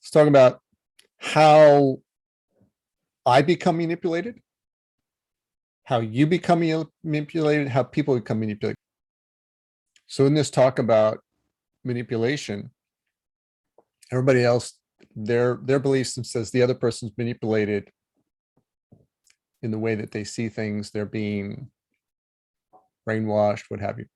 Let's talk about how I become manipulated, how you become manipulated, how people become manipulated. So in this talk about manipulation, everybody else, their belief system says the other person's manipulated in the way that they see things, they're being brainwashed, what have you.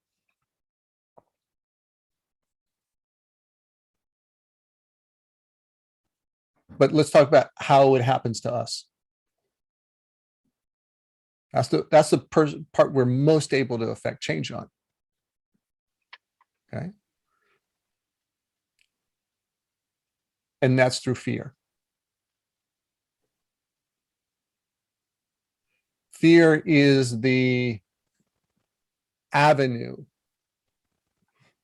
But let's talk about how it happens to us. That's the part we're most able to affect change on. Okay. And that's through fear. Fear is the avenue,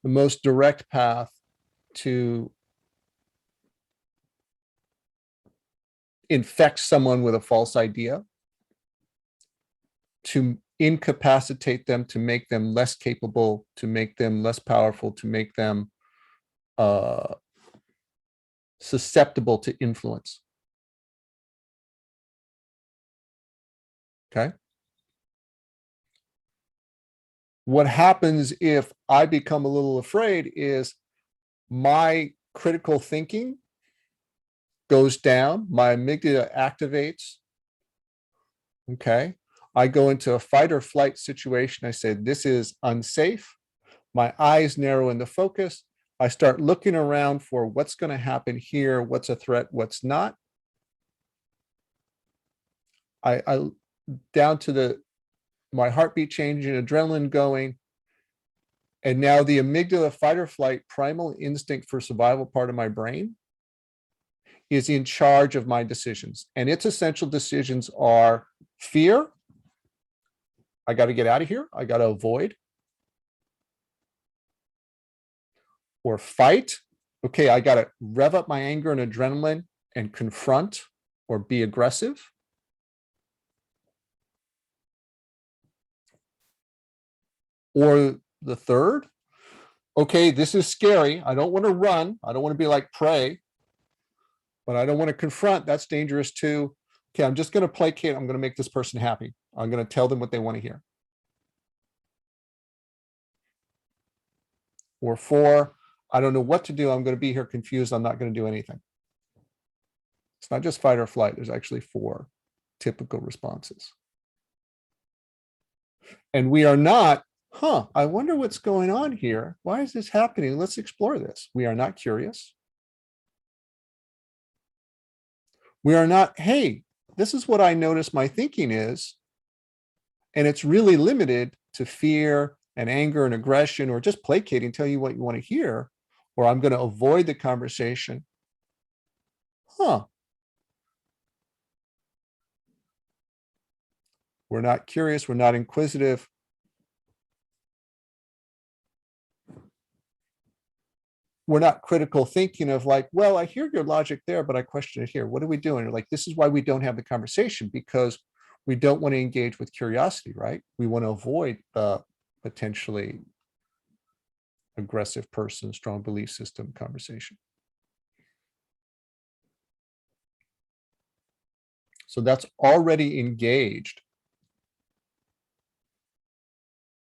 the most direct path to infect someone with a false idea, to incapacitate them, to make them less capable, to make them less powerful, to make them susceptible to influence. Okay. What happens if I become a little afraid is my critical thinking goes down, my amygdala activates. Okay. I go into a fight or flight situation. I say, this is unsafe. My eyes narrow in the focus. I start looking around for what's going to happen here, what's a threat, what's not. I down to my heartbeat changing, adrenaline going. And now the amygdala fight or flight primal instinct for survival part of my brain is in charge of my decisions. And its essential decisions are fear. I got to get out of here. I got to avoid. Or fight. Okay, I got to rev up my anger and adrenaline and confront or be aggressive. Or the third, okay, this is scary. I don't want to run. I don't want to be like prey, but I don't want to confront. That's dangerous too. Okay, I'm just going to placate. I'm going to make this person happy. I'm going to tell them what they want to hear. Or four, I don't know what to do. I'm going to be here confused. I'm not going to do anything. It's not just fight or flight. There's actually four typical responses. And we are not, I wonder what's going on here. Why is this happening? Let's explore this. We are not curious. We are not, hey, this is what I notice my thinking is. And it's really limited to fear and anger and aggression, or just placating, tell you what you want to hear, or I'm going to avoid the conversation. We're not curious. We're not inquisitive. We're not critical thinking of like, well, I hear your logic there, but I question it here. What are we doing? Or like, this is why we don't have the conversation, because we don't want to engage with curiosity, right? We want to avoid the potentially aggressive person, strong belief system conversation. So that's already engaged.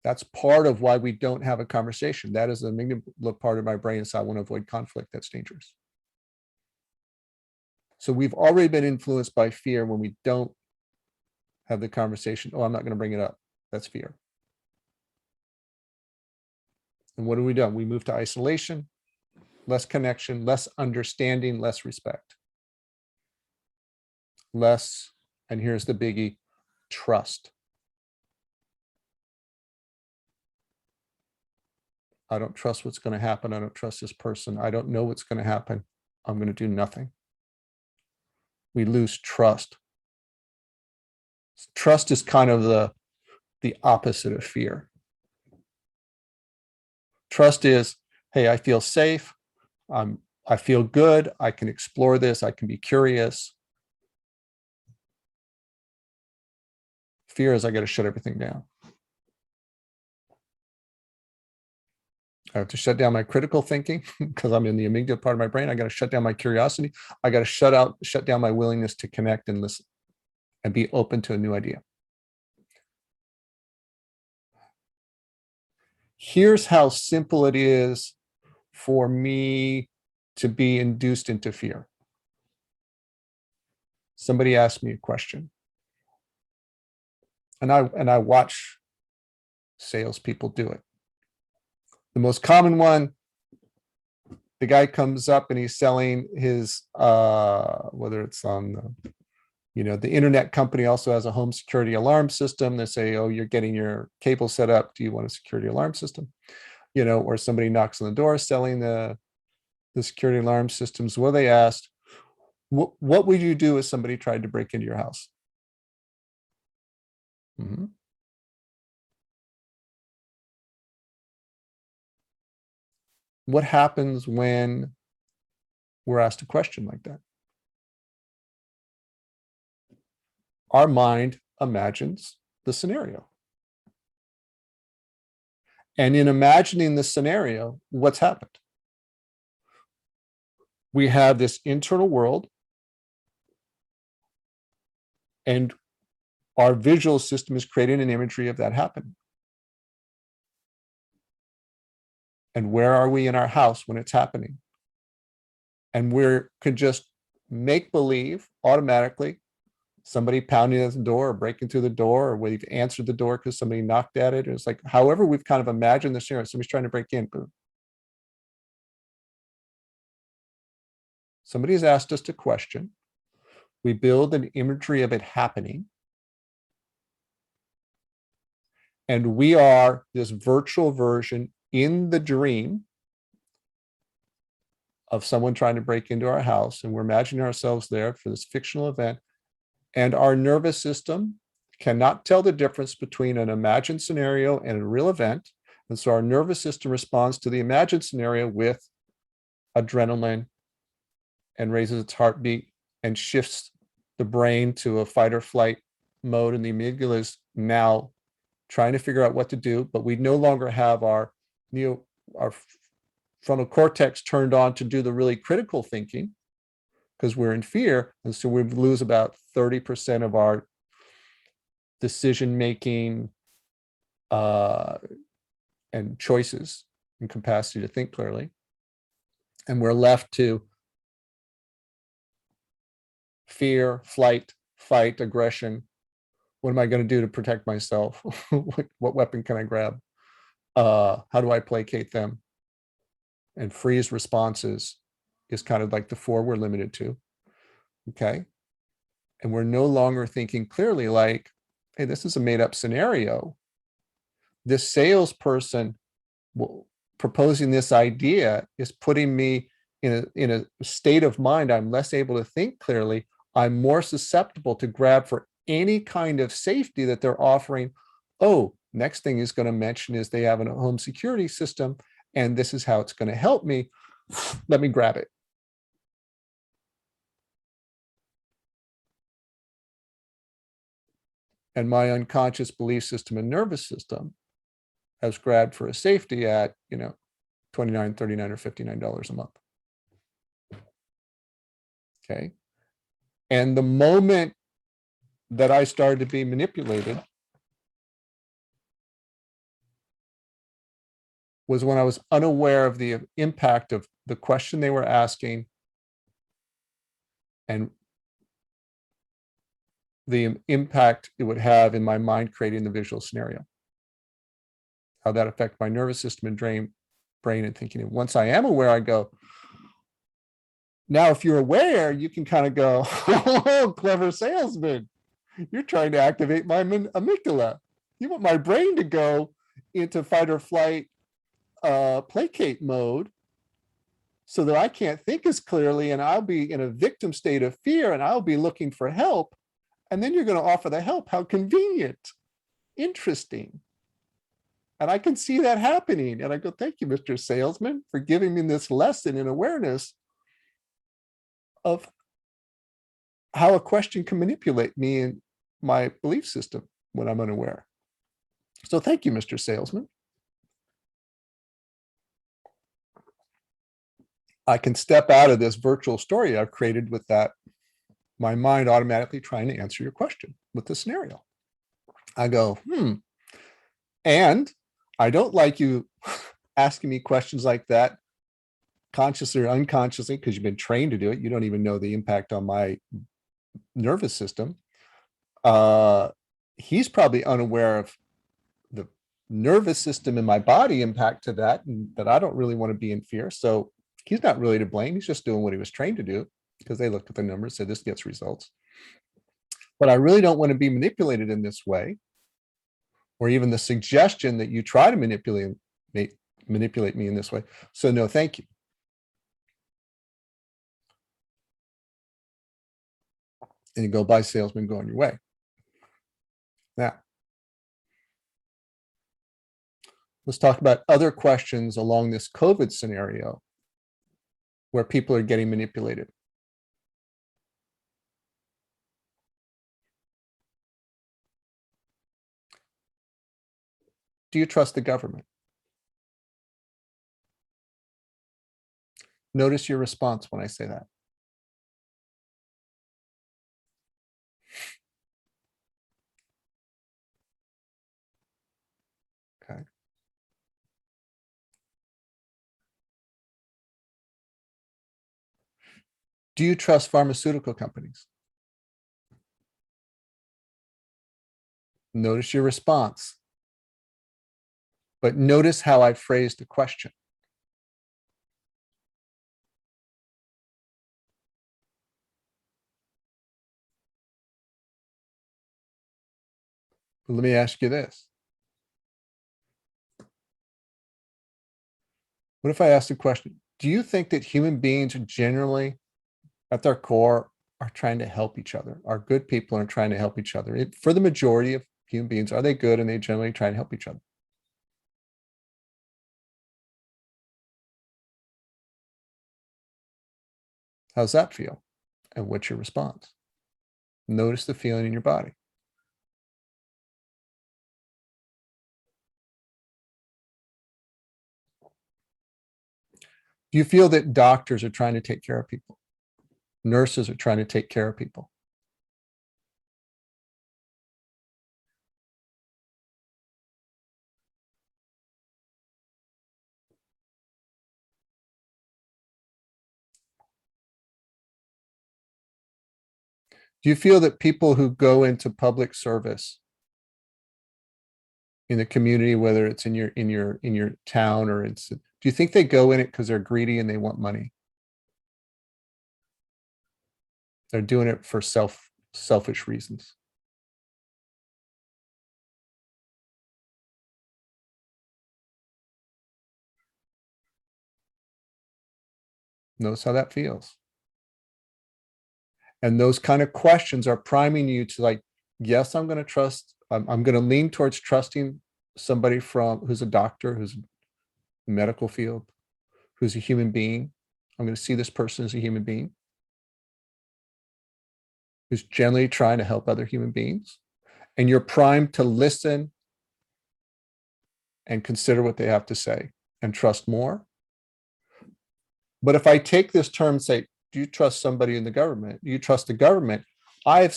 That's part of why we don't have a conversation. That is the amygdala part of my brain. So I want to avoid conflict. That's dangerous. So we've already been influenced by fear when we don't have the conversation. Oh, I'm not going to bring it up. That's fear. And what do? We move to isolation, less connection, less understanding, less respect. Less, and here's the biggie, trust. I don't trust what's going to happen. I don't trust this person. I don't know what's going to happen. I'm going to do nothing. We lose trust. Trust is kind of the opposite of fear. Trust is, hey, I feel safe. I feel good. I can explore this. I can be curious. Fear is I got to shut everything down. I have to shut down my critical thinking because I'm in the amygdala part of my brain. I got to shut down my curiosity. I got to shut down my willingness to connect and listen and be open to a new idea. Here's how simple it is for me to be induced into fear. Somebody asked me a question, and I watch salespeople do it. The most common one, the guy comes up and he's selling his whether it's on the internet company also has a home security alarm system. They say, oh, you're getting your cable set up, do you want a security alarm system? Or somebody knocks on the door selling the security alarm systems. Well, they asked, what would you do if somebody tried to break into your house? What happens when we're asked a question like that? Our mind imagines the scenario. And in imagining the scenario, what's happened? We have this internal world, and our visual system is creating an imagery of that happening. And where are we in our house when it's happening? And we could just make believe automatically somebody pounding at the door or breaking through the door, or we've answered the door because somebody knocked at it. It's like, however, we've kind of imagined the scenario. Somebody's trying to break in. Boom. Somebody has asked us a question. We build an imagery of it happening. And we are this virtual version in the dream of someone trying to break into our house. And we're imagining ourselves there for this fictional event. And our nervous system cannot tell the difference between an imagined scenario and a real event. And so our nervous system responds to the imagined scenario with adrenaline and raises its heartbeat and shifts the brain to a fight or flight mode. And the amygdala is now trying to figure out what to do, but we no longer have our frontal cortex turned on to do the really critical thinking because we're in fear. And so we lose about 30% of our decision-making and choices and capacity to think clearly. And we're left to fear, flight, fight, aggression. What am I going to do to protect myself? What weapon can I grab? How do I placate them? And freeze responses is kind of like the 4 we're limited to. Okay. And we're no longer thinking clearly like, hey, this is a made up scenario. This salesperson proposing this idea is putting me in a state of mind. I'm less able to think clearly. I'm more susceptible to grab for any kind of safety that they're offering. Oh, next thing he's going to mention is they have a home security system, and this is how it's going to help me. Let me grab it. And my unconscious belief system and nervous system has grabbed for a safety at, $29, $39, or $59 a month. Okay. And the moment that I started to be manipulated was when I was unaware of the impact of the question they were asking and the impact it would have in my mind creating the visual scenario. How that affects my nervous system and brain and thinking. And once I am aware, I go, now if you're aware, you can kind of go, oh, clever salesman. You're trying to activate my amygdala. You want my brain to go into fight or flight placate mode so that I can't think as clearly, and I'll be in a victim state of fear, and I'll be looking for help. And then you're going to offer the help. How convenient. Interesting. And I can see that happening. And I go, thank you, Mr. Salesman, for giving me this lesson in awareness of how a question can manipulate me and my belief system when I'm unaware. So thank you, Mr. Salesman. I can step out of this virtual story I've created with that, my mind automatically trying to answer your question with the scenario. I go, and I don't like you asking me questions like that, consciously or unconsciously, because you've been trained to do it. You don't even know the impact on my nervous system. He's probably unaware of the nervous system in my body impact to that, and that I don't really want to be in fear. So he's not really to blame. He's just doing what he was trained to do, because they looked at the numbers, said this gets results. But I really don't want to be manipulated in this way, or even the suggestion that you try to manipulate me in this way. So no, thank you. And you go, bye, salesman, go on your way. Now, let's talk about other questions along this COVID scenario where people are getting manipulated. Do you trust the government? Notice your response when I say that. Okay. Do you trust pharmaceutical companies? Notice your response. But notice how I phrased the question. But let me ask you this. What if I ask the question, do you think that human beings are generally, at their core, are trying to help each other? Are good people are trying to help each other? For the majority of human beings, are they good and they generally try to help each other? How's that feel? And what's your response? Notice the feeling in your body. Do you feel that doctors are trying to take care of people? Nurses are trying to take care of people? Do you feel that people who go into public service in the community, whether it's in your town or it's, do you think they go in it because they're greedy and they want money? They're doing it for selfish reasons. Notice how that feels. And those kind of questions are priming you to like, yes, I'm going to trust, I'm going to lean towards trusting somebody who's a doctor, who's medical field, who's a human being. I'm going to see this person as a human being who's generally trying to help other human beings. And you're primed to listen and consider what they have to say and trust more. But if I take this term and say, do you trust somebody in the government? Do you trust the government? I've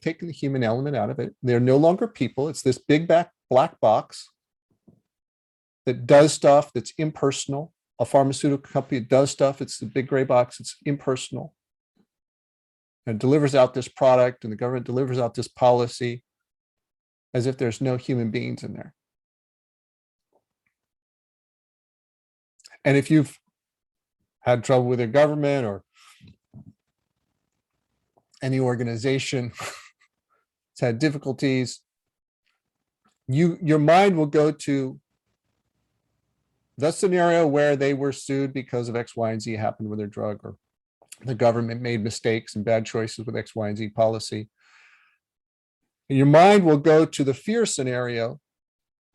taken the human element out of it. They're no longer people. It's this big black box that does stuff that's impersonal. A pharmaceutical company that does stuff, it's the big gray box, it's impersonal. And delivers out this product, and the government delivers out this policy as if there's no human beings in there. And if you've had trouble with your government or any organization that's had difficulties, your mind will go to the scenario where they were sued because of X, Y, and Z happened with their drug, or the government made mistakes and bad choices with X, Y, and Z policy. And your mind will go to the fear scenario.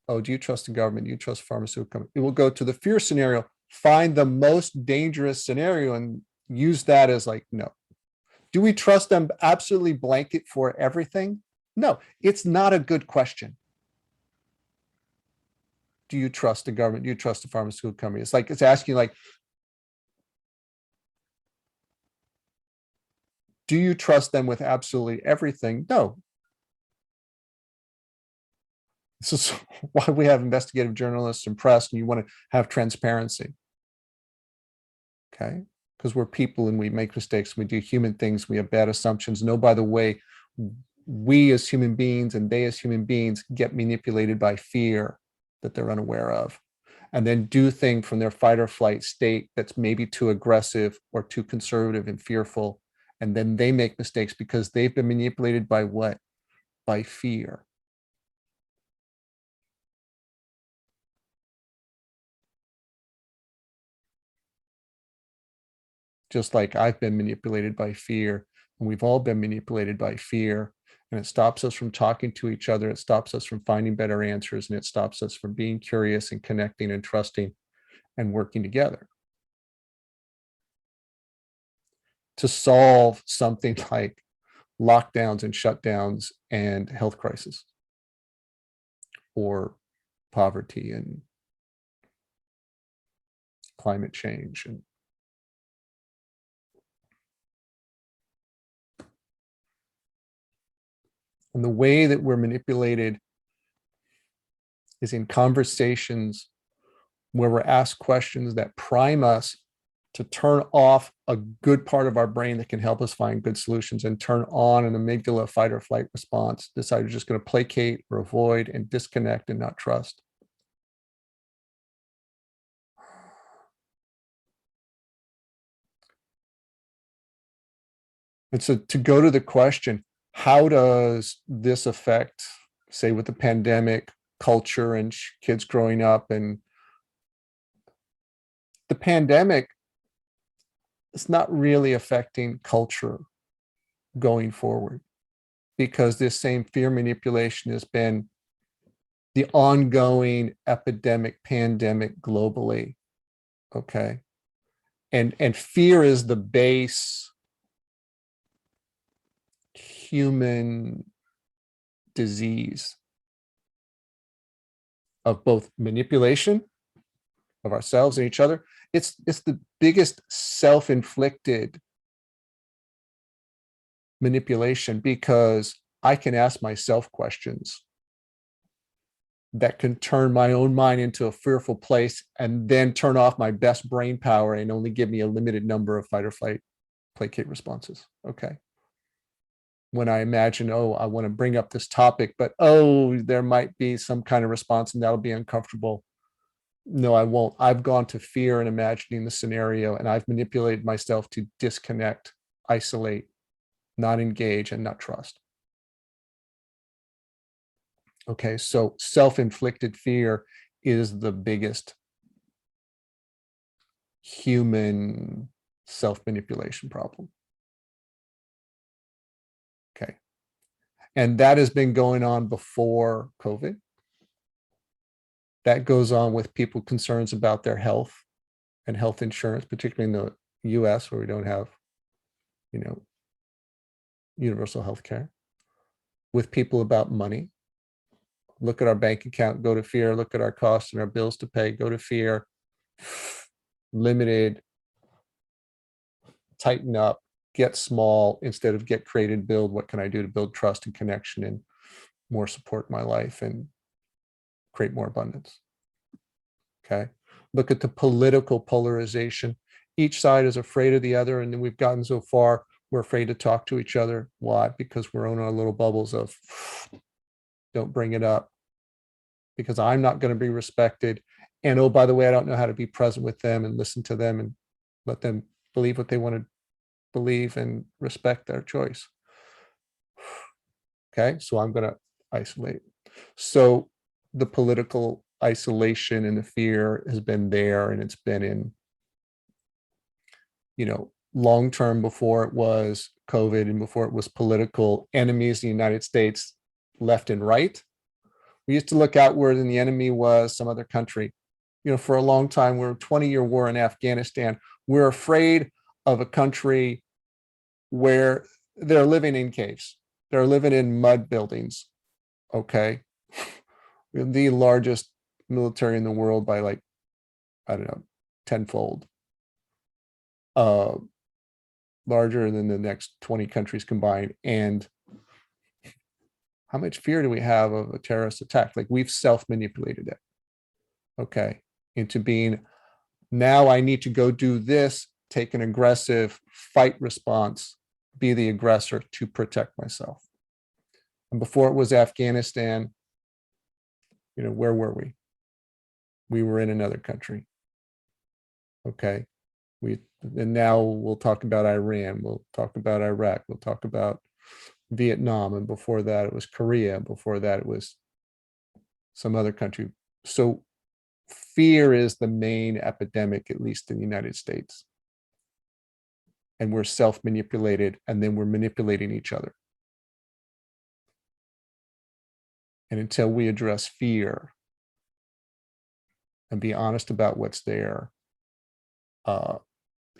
Oh, do you trust the government? Do you trust pharmaceutical company? It will go to the fear scenario, find the most dangerous scenario and use that as like, no. Do we trust them absolutely blanket for everything? No, it's not a good question. Do you trust the government? Do you trust the pharmaceutical company? It's like, it's asking like, do you trust them with absolutely everything? No. This is why we have investigative journalists and press, and you want to have transparency. Okay. Because we're people and we make mistakes. We do human things. We have bad assumptions. No, by the way, we as human beings and they as human beings get manipulated by fear that they're unaware of, and then do things from their fight or flight state that's maybe too aggressive or too conservative and fearful. And then they make mistakes because they've been manipulated by what? By fear. Just like I've been manipulated by fear, and we've all been manipulated by fear. And it stops us from talking to each other. It stops us from finding better answers, and it stops us from being curious and connecting and trusting and working together to solve something like lockdowns and shutdowns and health crisis, or poverty and climate change. And the way that we're manipulated is in conversations where we're asked questions that prime us to turn off a good part of our brain that can help us find good solutions, and turn on an amygdala fight or flight response, decide you're just going to placate or avoid and disconnect and not trust. And so to go to the question, how does this affect, say, with the pandemic, culture and kids growing up? And the pandemic, it's not really affecting culture going forward, because this same fear manipulation has been the ongoing epidemic, pandemic globally. Okay. And fear is the base human disease of both manipulation of ourselves and each other. It's the biggest self-inflicted manipulation, because I can ask myself questions that can turn my own mind into a fearful place, and then turn off my best brain power and only give me a limited number of fight or flight, placate responses. Okay. When I imagine, oh, I want to bring up this topic, but oh, there might be some kind of response and that'll be uncomfortable. No, I won't. I've gone to fear and imagining the scenario, and I've manipulated myself to disconnect, isolate, not engage, and not trust. Okay, so self-inflicted fear is the biggest human self-manipulation problem. Okay. And that has been going on before COVID. That goes on with people concerns about their health and health insurance, particularly in the US, where we don't have, universal health care. With people about money. Look at our bank account, go to fear. Look at our costs and our bills to pay, go to fear. Limited, tighten up, get small instead of get created, build. What can I do to build trust and connection and more support in my life and create more abundance? Okay. Look at the political polarization. Each side is afraid of the other, and then we've gotten so far, we're afraid to talk to each other. Why? Because we're in our little bubbles of don't bring it up, because I'm not going to be respected. And oh, by the way, I don't know how to be present with them and listen to them and let them believe what they want to believe and respect their choice. Okay, so I'm going to isolate. So the political isolation and the fear has been there, and it's been in, long term before it was COVID and before it was political enemies in the United States, left and right. We used to look outward and the enemy was some other country. For a long time, we're a 20-year war in Afghanistan. We're afraid of a country where they're living in caves. They're living in mud buildings. Okay. We're the largest military in the world by, like, I don't know, tenfold. larger than the next 20 countries combined. And how much fear do we have of a terrorist attack? Like, we've self-manipulated it, okay, into being, now I need to go do this, take an aggressive fight response, be the aggressor to protect myself. And before it was Afghanistan, where were we? We were in another country. Okay. And now we'll talk about Iran, we'll talk about Iraq, we'll talk about Vietnam, and before that it was Korea, and before that it was some other country. So fear is the main epidemic, at least in the United States. And we're self-manipulated, and then we're manipulating each other. And until we address fear and be honest about what's there,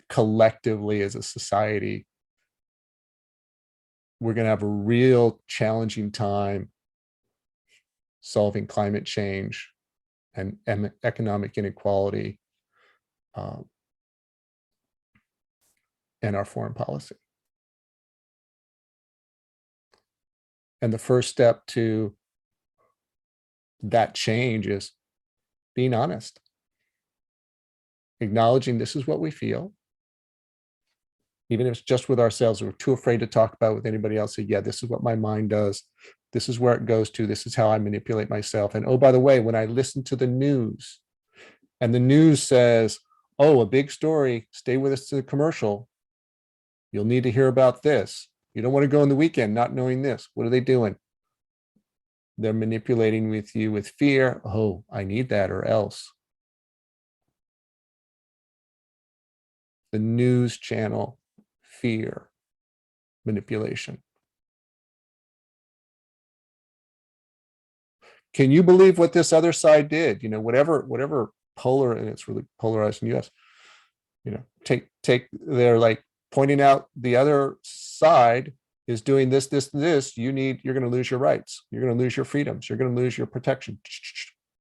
collectively as a society, we're going to have a real challenging time solving climate change and economic inequality, and our foreign policy. And the first step to that change is being honest, acknowledging this is what we feel, even if it's just with ourselves. We're too afraid to talk about it with anybody else. Say, yeah, this is what my mind does. This is where it goes to. This is how I manipulate myself. And oh, by the way, when I listen to the news and the news says, oh, a big story, stay with us to the commercial, you'll need to hear about this. You don't want to go on the weekend not knowing this. What are they doing? They're manipulating with you with fear. Oh, I need that or else. The news channel, fear, manipulation. Can you believe what this other side did? Whatever polar, and it's really polarized in the US, they're like pointing out the other side is doing this, this, and this. You're going to lose your rights. You're going to lose your freedoms. You're going to lose your protection.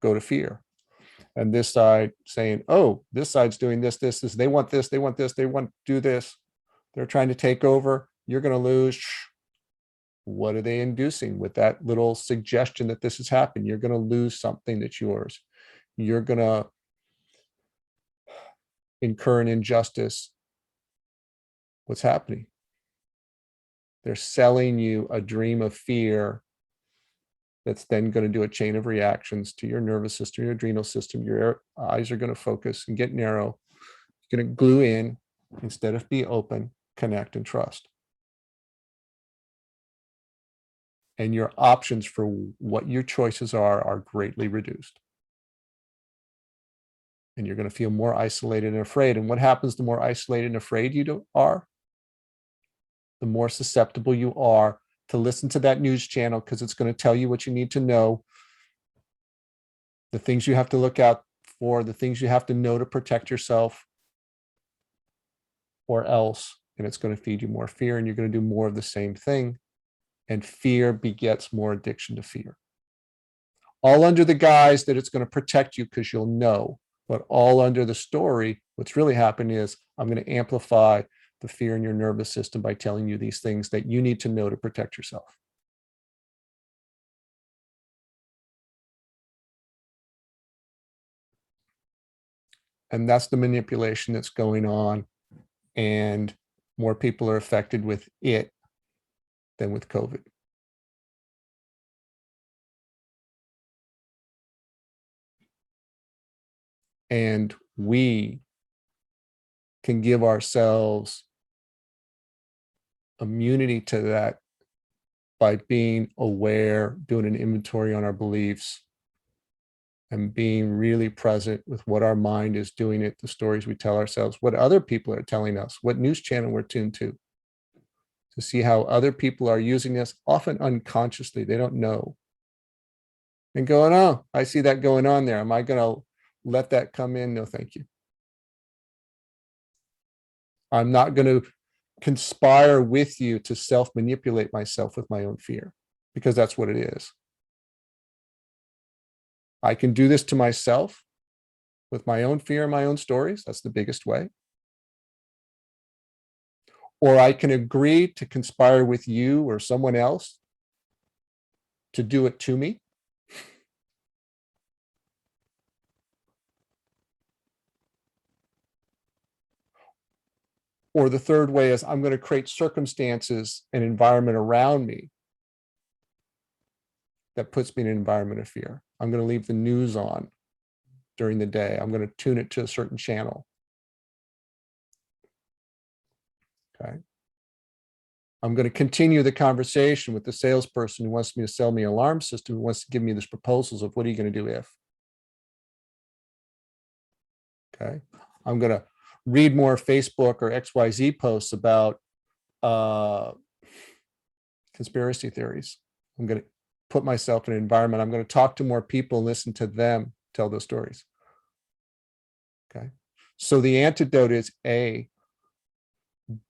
Go to fear. And this side saying, oh, this side's doing this, this, this. They want this, they want this, they want to do this. They're trying to take over. You're going to lose. What are they inducing with that little suggestion that this is happening? You're going to lose something that's yours. You're going to incur an injustice. What's happening? They're selling you a dream of fear that's then going to do a chain of reactions to your nervous system, your adrenal system. Your eyes are going to focus and get narrow. You're going to glue in instead of be open, connect, and trust. And your options for what your choices are greatly reduced. And you're going to feel more isolated and afraid. And what happens the more isolated and afraid you are? The more susceptible you are to listen to that news channel, because it's going to tell you what you need to know, the things you have to look out for, the things you have to know to protect yourself, or else, and it's going to feed you more fear, and you're going to do more of the same thing. And fear begets more addiction to fear. All under the guise that it's going to protect you because you'll know, but all under the story, what's really happening is I'm going to amplify the fear in your nervous system by telling you these things that you need to know to protect yourself. And that's the manipulation that's going on. And more people are affected with it than with COVID. And we can give ourselves immunity to that by being aware, doing an inventory on our beliefs, and being really present with what our mind is doing, it, the stories we tell ourselves, what other people are telling us, what news channel we're tuned to see how other people are using this, often unconsciously, they don't know. And going, oh, I see that going on there. Am I going to let that come in? No, thank you. I'm not going to conspire with you to self-manipulate myself with my own fear, because that's what it is. I can do this to myself with my own fear and my own stories. That's the biggest way. or I can agree to conspire with you or someone else to do it to me. Or the third way is I'm going to create circumstances and environment around me that puts me in an environment of fear. I'm going to leave the news on during the day. I'm going to tune it to a certain channel. Okay. I'm going to continue the conversation with the salesperson who wants me to sell me an alarm system, who wants to give me these proposals of what are you going to do if. Okay. I'm going to read more Facebook or XYZ posts about conspiracy theories. I'm going to put myself in an environment. I'm going to talk to more people and listen to them tell those stories. Okay. So the antidote is A,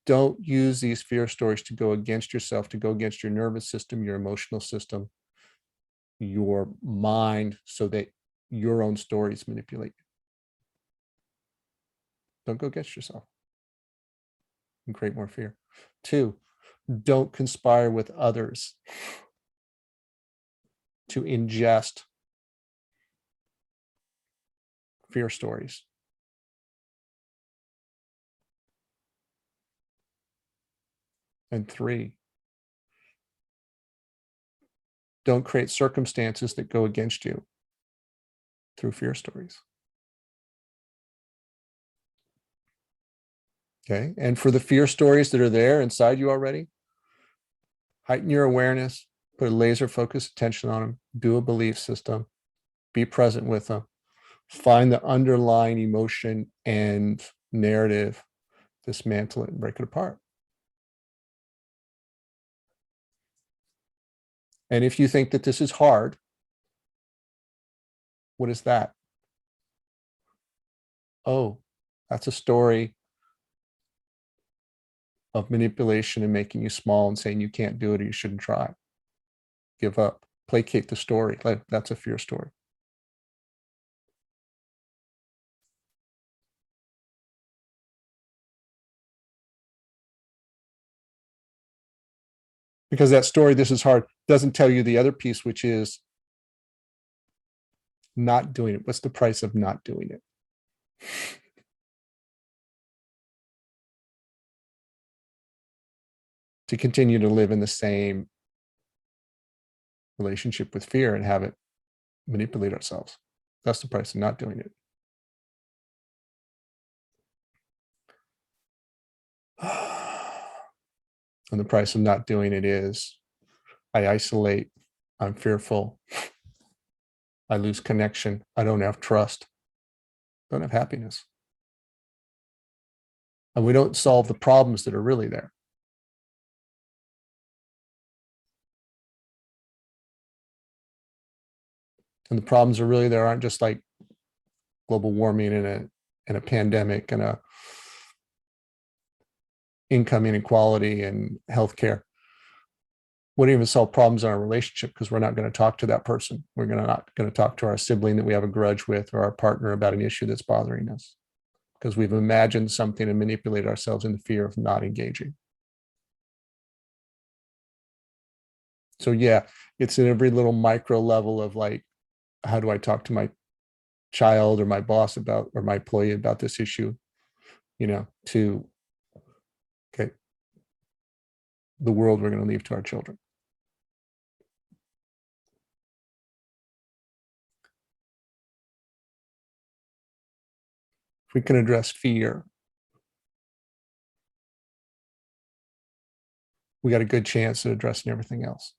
don't use these fear stories to go against yourself, to go against your nervous system, your emotional system, your mind, so that your own stories manipulate you. Don't go against yourself and create more fear. 2, don't conspire with others to ingest fear stories. And 3, don't create circumstances that go against you through fear stories. Okay. And for the fear stories that are there inside you already, heighten your awareness, put a laser focused attention on them, do a belief system, be present with them, find the underlying emotion and narrative, dismantle it and break it apart. And if you think that this is hard, what is that? Oh, that's a story of manipulation and making you small and saying you can't do it or you shouldn't try. Give up, placate the story. Like, that's a fear story. Because that story, this is hard, doesn't tell you the other piece, which is not doing it. What's the price of not doing it? To continue to live in the same relationship with fear and have it manipulate ourselves. That's the price of not doing it. And the price of not doing it is I isolate, I'm fearful, I lose connection, I don't have trust, don't have happiness. And we don't solve the problems that are really there. And the problems are really there aren't just like global warming and a pandemic and a income inequality and healthcare. We don't even solve problems in our relationship because we're not going to talk to that person. We're not going to talk to our sibling that we have a grudge with or our partner about an issue that's bothering us because we've imagined something and manipulated ourselves in the fear of not engaging. So yeah, it's in every little micro level of like, how do I talk to my child or my boss about, or my employee about this issue, you know, to, okay, the world we're going to leave to our children. If we can address fear, we got a good chance at addressing everything else.